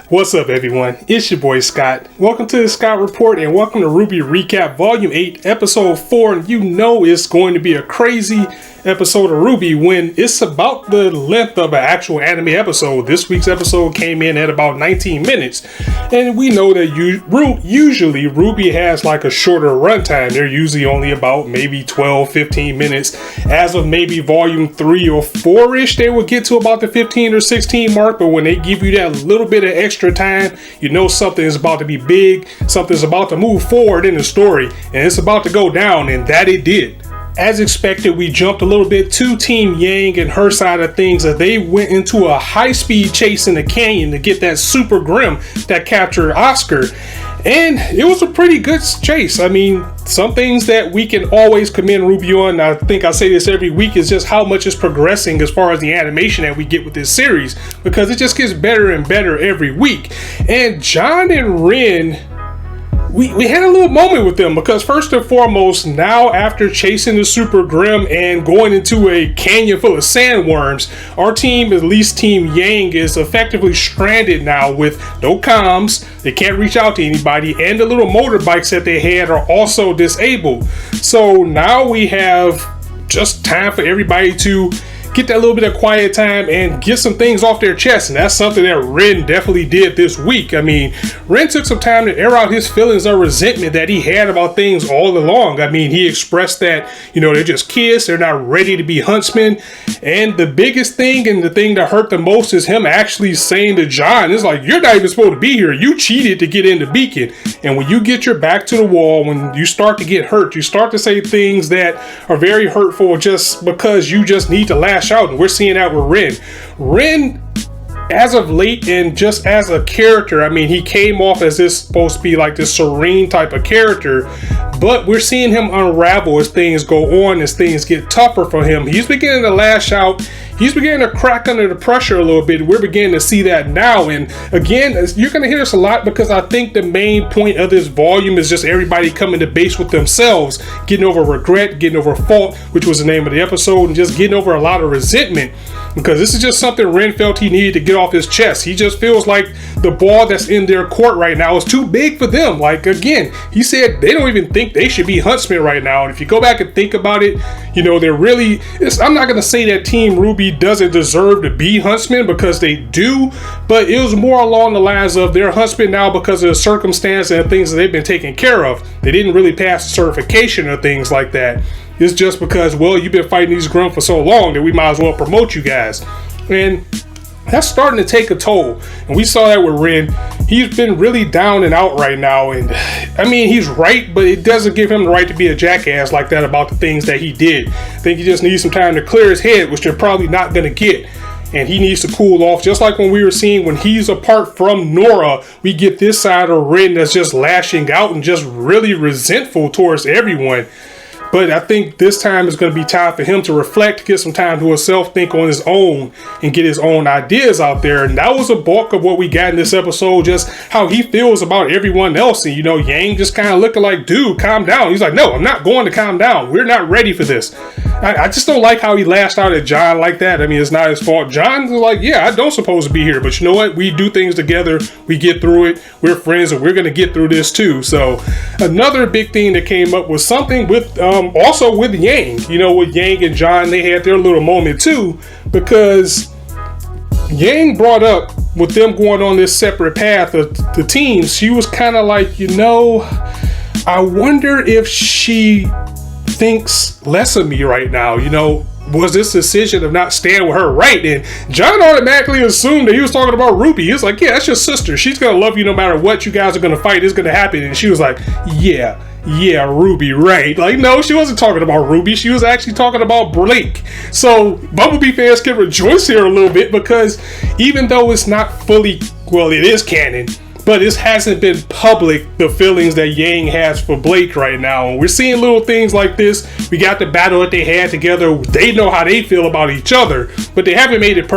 What's up, everyone? It's your boy Scott. Welcome to the Scott Report and welcome to RWBY Recap Volume 8, Episode 4. And you know it's going to be a crazy episode of RWBY when it's about the length of an actual anime episode. This week's episode came in at about 19 minutes. And we know that usually RWBY has like a shorter runtime. They're usually only about maybe 12, 15 minutes. As of maybe Volume 3 or 4-ish, they will get to about the 15 or 16 mark. But when they give you that little bit of extra time, you know something is about to be big, something's about to move forward in the story, and it's about to go down, and that it did. As expected, we jumped a little bit to Team Yang and her side of things as they went into a high-speed chase in the canyon to get that super grim that captured Oscar. And it was a pretty good chase. I mean, some things that we can always commend RWBY on, I think I say this every week, is just how much is progressing as far as the animation that we get with this series, because it just gets better and better every week. And John and Ren, we had a little moment with them because first and foremost, now after chasing the Super Grim and going into a canyon full of sandworms, our team, at least Team Yang, is effectively stranded now with no comms. They can't reach out to anybody, and the little motorbikes that they had are also disabled. So now we have just time for everybody to get that little bit of quiet time and get some things off their chest. And that's something that Ren definitely did this week. I mean, Ren took some time to air out his feelings of resentment that he had about things all along. I mean, he expressed that, you know, they're just kids, they're not ready to be huntsmen. And the biggest thing and the thing that hurt the most is him actually saying to John, it's like, you're not even supposed to be here. You cheated to get into Beacon. And when you get your back to the wall, when you start to get hurt, you start to say things that are very hurtful just because you just need to lash out. And we're seeing that with Ren. Ren, as of late, and just as a character, I mean, he came off as this supposed to be like this serene type of character, but we're seeing him unravel as things go on, as things get tougher for him. He's beginning to lash out. He's beginning to crack under the pressure a little bit. We're beginning to see that now. And again, you're going to hear this a lot because I think the main point of this volume is just everybody coming to base with themselves, getting over regret, getting over fault, which was the name of the episode, and just getting over a lot of resentment. Because this is just something Ren felt he needed to get off his chest. He just feels like the ball that's in their court right now is too big for them. Like, again, he said they don't even think they should be huntsmen right now. And if you go back and think about it, you know, they're really, I'm not going to say that Team RWBY doesn't deserve to be huntsmen, because they do, but it was more along the lines of they're huntsmen now because of the circumstance and the things that they've been taking care of. They didn't really pass the certification or things like that. It's just because, well, you've been fighting these grunts for so long that we might as well promote you guys. And that's starting to take a toll. And we saw that with Ren. He's been really down and out right now. And I mean, he's right, but it doesn't give him the right to be a jackass like that about the things that he did. I think he just needs some time to clear his head, which they're probably not going to get. And he needs to cool off, just like when we were seeing when he's apart from Nora, we get this side of Ren that's just lashing out and just really resentful towards everyone. But I think this time is going to be time for him to reflect, get some time to himself, think on his own, and get his own ideas out there. And that was a bulk of what we got in this episode, just how he feels about everyone else. And, you know, Yang just kind of looking like, dude, calm down. He's like, no, I'm not going to calm down. We're not ready for this. I just don't like how he lashed out at John like that. I mean, it's not his fault. John's like, yeah, I don't supposed to be here. But you know what? We do things together. We get through it. We're friends, and we're going to get through this too. So another big thing that came up was something with also with Yang. You know, with Yang and John, they had their little moment too, because Yang brought up with them going on this separate path of the teams. She was kind of like, you know, I wonder if she thinks less of me right now. You know, was this decision of not staying with her right? And John automatically assumed that he was talking about RWBY. He was like, yeah, that's your sister. She's going to love you no matter what. You guys are going to fight. It's going to happen. And she was like, yeah, RWBY, right? Like, no, she wasn't talking about RWBY. She was actually talking about Blake. So Bumblebee fans can rejoice here a little bit, because even though it's not fully, well, it is canon, but it hasn't been public, the feelings that Yang has for Blake right now. And we're seeing little things like this. We got the battle that they had together. They know how they feel about each other, but they haven't made it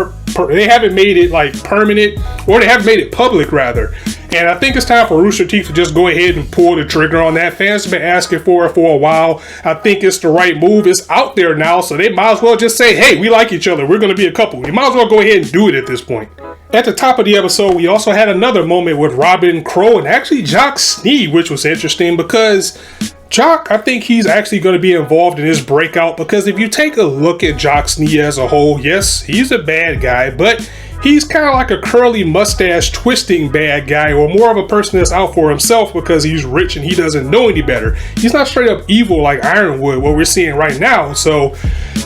they haven't made it like permanent, or they haven't made it public rather. And I think it's time for Rooster Teeth to just go ahead and pull the trigger on that. Fans have been asking for it for a while. I think it's the right move. It's out there now, so they might as well just say, hey, we like each other. We're going to be a couple. You might as well go ahead and do it at this point. At the top of the episode, we also had another moment with Robin, Crow, and actually Jock Sneed, which was interesting because Jock, I think he's actually going to be involved in this breakout, because if you take a look at Jock Sneed as a whole, yes, he's a bad guy, but he's kind of like a curly mustache twisting bad guy, or more of a person that's out for himself because he's rich and he doesn't know any better. He's not straight up evil like Ironwood, what we're seeing right now. So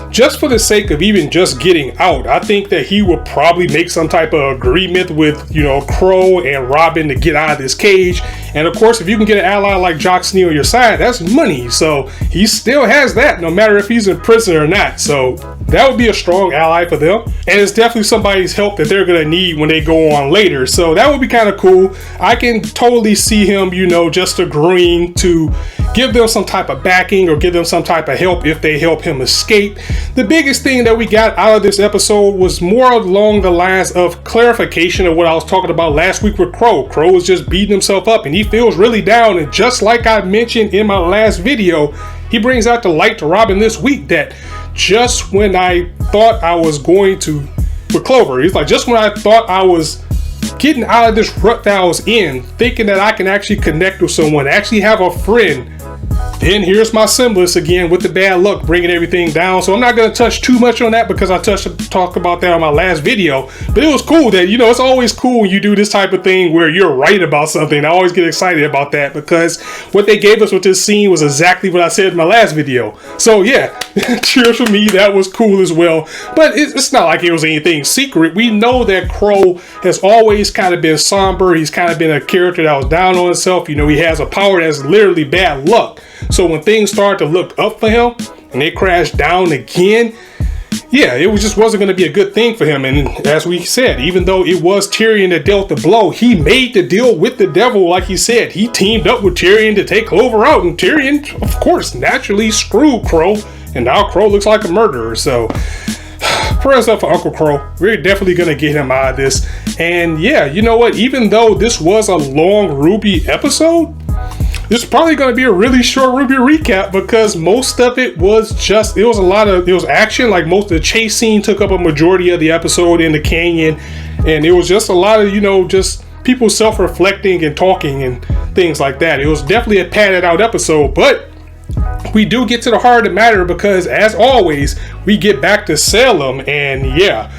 just for the sake of even just getting out, I think that he will probably make some type of agreement with, you know, Crow and Robin to get out of this cage. And of course, if you can get an ally like Jock Sneed on your side, that's money. So he still has that no matter if he's in prison or not. So that would be a strong ally for them. And it's definitely somebody's help that they're going to need when they go on later. So that would be kind of cool. I can totally see him, you know, just agreeing to give them some type of backing or give them some type of help if they help him escape. The biggest thing that we got out of this episode was more along the lines of clarification of what I was talking about last week with Crow. Crow was just beating himself up and he feels really down. And just like I mentioned in my last video, he brings out the light to Robin this week that just when I thought I was going to, with Clover, he's like, just when I thought I was getting out of this rut that I was in, thinking that I can actually connect with someone, actually have a friend, then here's my semblance again with the bad luck bringing everything down. So I'm not going to touch too much on that because I talked about that on my last video. But it was cool that, you know, it's always cool when you do this type of thing where you're right about something. I always get excited about that because what they gave us with this scene was exactly what I said in my last video. So yeah, cheers for me. That was cool as well. But it's not like it was anything secret. We know that Crow has always kind of been somber. He's kind of been a character that was down on himself. You know, he has a power that's literally bad luck. So when things start to look up for him and they crash down again, yeah, it just wasn't going to be a good thing for him. And as we said, even though it was Tyrion that dealt the blow, he made the deal with the devil. Like he said, he teamed up with Tyrion to take Clover out, and Tyrion, of course, naturally screwed Crow, and now Crow looks like a murderer. So prayers up for Uncle Crow. We're definitely going to get him out of this. And yeah, you know what? Even though this was a long RWBY episode, this is probably going to be a really short RWBY recap because most of it was just, it was action. Like most of the chase scene took up a majority of the episode in the canyon. And it was just a lot of, you know, just people self-reflecting and talking and things like that. It was definitely a padded out episode, but we do get to the heart of the matter because as always, we get back to Salem, and yeah,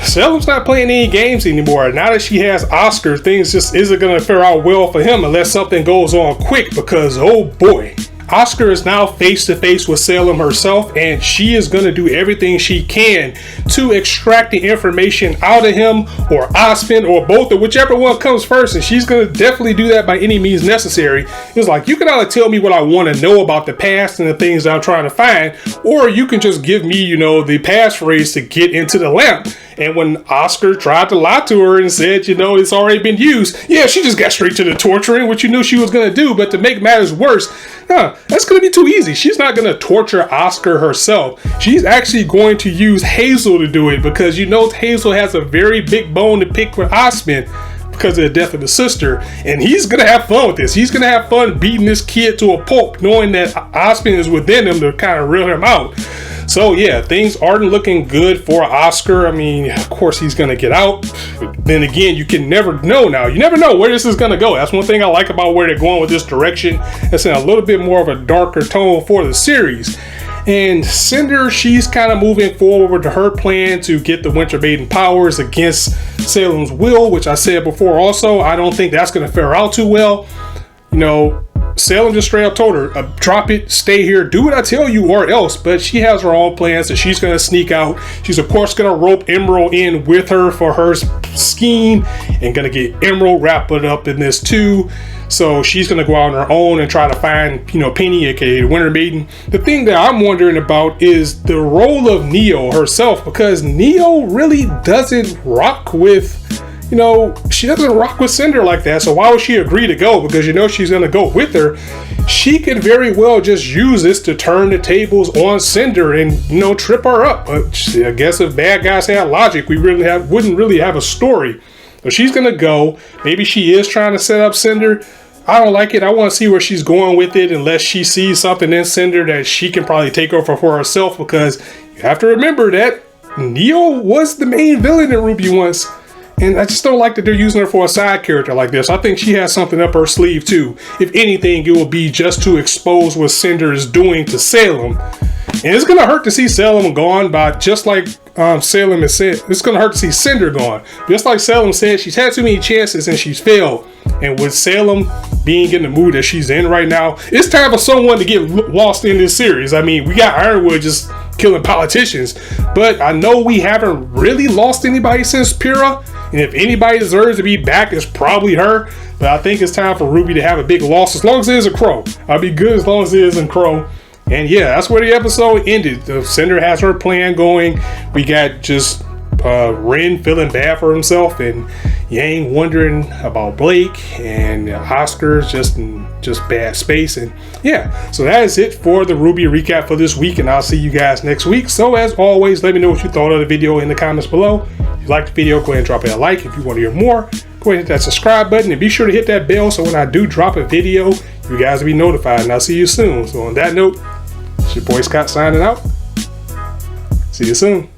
Salem's not playing any games anymore. Now that she has Oscar, things just isn't going to fare out well for him unless something goes on quick because, oh boy, Oscar is now face to face with Salem herself, and she is going to do everything she can to extract the information out of him or Osmond or both, or whichever one comes first. And she's going to definitely do that by any means necessary. It's like, you can either tell me what I want to know about the past and the things that I'm trying to find, or you can just give me, you know, the passphrase to get into the lamp. And when Oscar tried to lie to her and said, you know, it's already been used, yeah, she just got straight to the torturing, which you knew she was going to do. But to make matters worse, that's going to be too easy. She's not going to torture Oscar herself. She's actually going to use Hazel to do it because, you know, Hazel has a very big bone to pick with Osmond because of the death of the sister. And he's going to have fun with this. He's going to have fun beating this kid to a pulp, knowing that Osmond is within him to kind of reel him out. So yeah, things aren't looking good for Oscar. I mean, of course he's going to get out. Then again, you can never know now. You never know where this is going to go. That's one thing I like about where they're going with this direction. It's in a little bit more of a darker tone for the series. And Cinder, she's kind of moving forward to her plan to get the Winter Maiden powers against Salem's will, which I said before also. I don't think that's going to fare out too well. You know, Salem just straight up told her, drop it, stay here, do what I tell you or else. But she has her own plans, so she's going to sneak out. She's, of course, going to rope Emerald in with her for her scheme and going to get Emerald wrapped up in this too. So she's going to go out on her own and try to find, you know, Penny, aka Winter Maiden. The thing that I'm wondering about is the role of Neo herself, because Neo really doesn't rock with, you know, she doesn't rock with Cinder like that. So why would she agree to go? Because, you know, she's going to go with her. She could very well just use this to turn the tables on Cinder and, you know, trip her up. But I guess if bad guys had logic, we wouldn't really have a story. So she's gonna go. Maybe she is trying to set up Cinder. I don't like it. I want to see where she's going with it, unless she sees something in Cinder that she can probably take over for herself, because you have to remember that Neo was the main villain in RWBY once. And I just don't like that they're using her for a side character like this. I think she has something up her sleeve too. If anything, it will be just to expose what Cinder is doing to Salem. And it's going to hurt to see Salem gone, but just like Salem has said, it's going to hurt to see Cinder gone. Just like Salem said, she's had too many chances and she's failed. And with Salem being in the mood that she's in right now, it's time for someone to get lost in this series. I mean, we got Ironwood just killing politicians, but I know we haven't really lost anybody since Pyrrha. And if anybody deserves to be back, it's probably her. But I think it's time for RWBY to have a big loss, as long as it is a Crow. I'll be good as long as it isn't Crow. And yeah, that's where the episode ended. The Cinder has her plan going. We got just Ren feeling bad for himself, and Yang wondering about Blake, and Oscar's just in bad space. And yeah, so that is it for the RWBY recap for this week, and I'll see you guys next week. So as always, let me know what you thought of the video in the comments below. If you liked the video, go ahead and drop it a like. If you want to hear more, go ahead and hit that subscribe button, and be sure to hit that bell so when I do drop a video, you guys will be notified. And I'll see you soon. So on that note, it's your boy Scott signing out. See you soon.